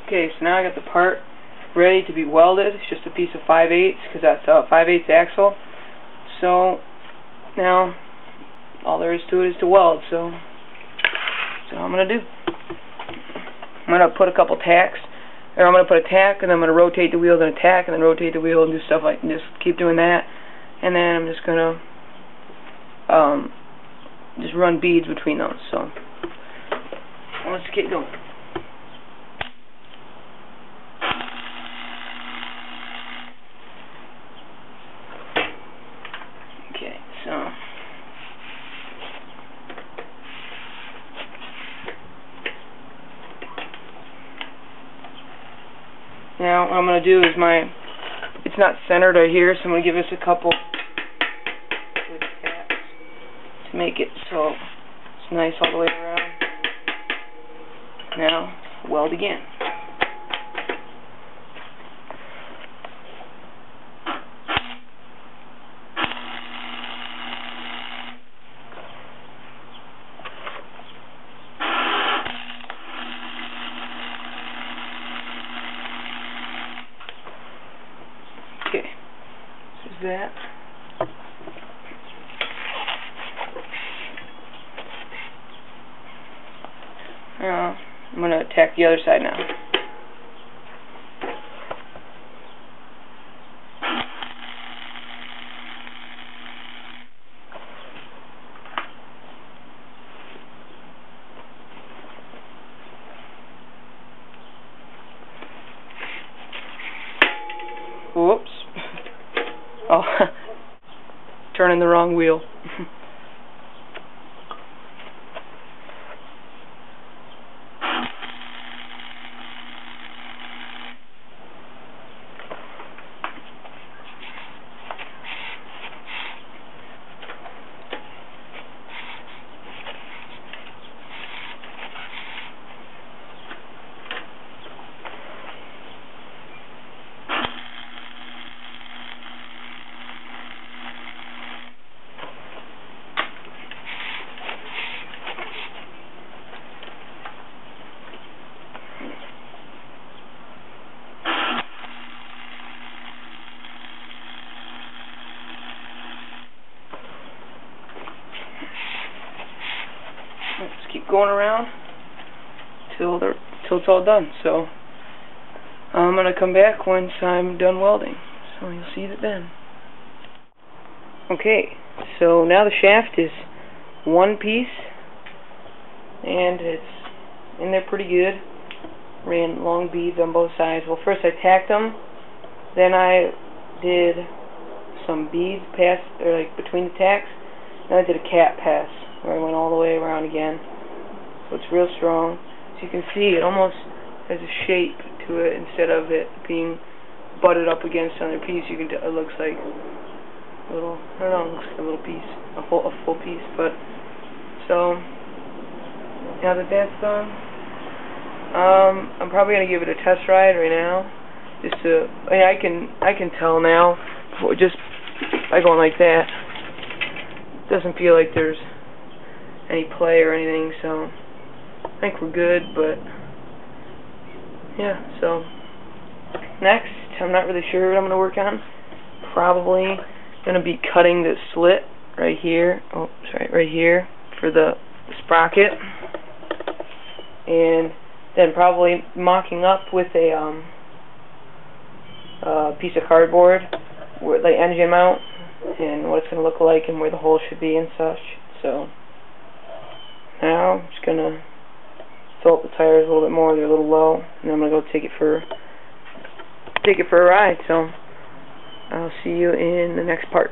Okay, so now I got the part ready to be welded. It's just a piece of 5/8 because that's a 5/8 axle. So now all there is to it is to weld. So that's what I'm gonna do. I'm gonna put a couple tacks, or I'm gonna put a tack, and then I'm gonna rotate the wheel, then a tack, and then rotate the wheel, and do stuff like just keep doing that. And then I'm just gonna just run beads between those. So let's get going. Okay, so now what I'm going to do is it's not centered right here, so I'm going to give this a couple good taps to make it so it's nice all the way around. Now, weld again. Okay, this is that. Now, I'm going to attack the other side now. Whoops. Oh, turning the wrong wheel. Let's keep going around till it's all done. So I'm gonna come back once I'm done welding. So you'll see it then. Okay, so now the shaft is one piece, and it's in there pretty good. Ran long beads on both sides. Well, first I tacked them, then I did some beads like between the tacks, then I did a cap pass where I went all the way around again. So it's real strong. As you can see, it almost has a shape to it instead of it being butted up against another piece. You can it looks like a little, I don't know, it looks like a little piece, a full piece. But so now that that's done, I'm probably gonna give it a test ride right now, just to. I can tell now, just by going like that, it doesn't feel like there's any play or anything. So I think we're good. But yeah, so next, I'm not really sure what I'm gonna work on. Probably gonna be cutting the slit right here. Oh, sorry, right here for the sprocket, and then probably mocking up with a piece of cardboard where the engine mount and what it's going to look like and where the hole should be and such. So now I'm just going to fill up the tires a little bit more. They're a little low, and then I'm going to go take it for a ride. So I'll see you in the next part.